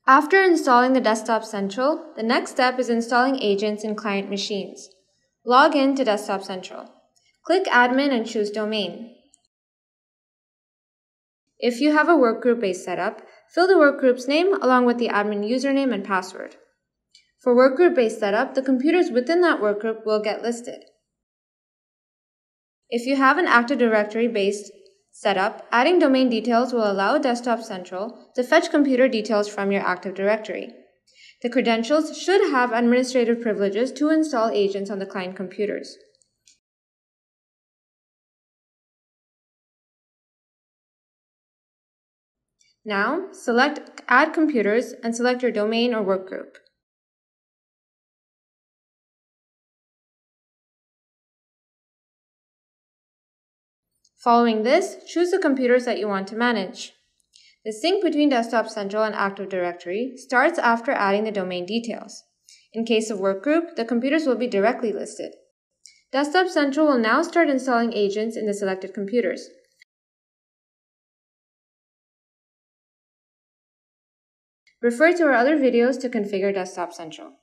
After installing the Desktop Central, the next step is installing agents in client machines. Log in to Desktop Central. Click Admin and choose Domain. If you have a workgroup-based setup, fill the workgroup's name along with the admin username and password. For workgroup-based setup, the computers within that workgroup will get listed. If you have an Active Directory-based setup, adding domain details will allow Desktop Central to fetch computer details from your Active Directory. The credentials should have administrative privileges to install agents on the client computers. Now, select Add Computers and select your domain or workgroup. Following this, choose the computers that you want to manage. The sync between Desktop Central and Active Directory starts after adding the domain details. In case of workgroup, the computers will be directly listed. Desktop Central will now start installing agents in the selected computers. Refer to our other videos to configure Desktop Central.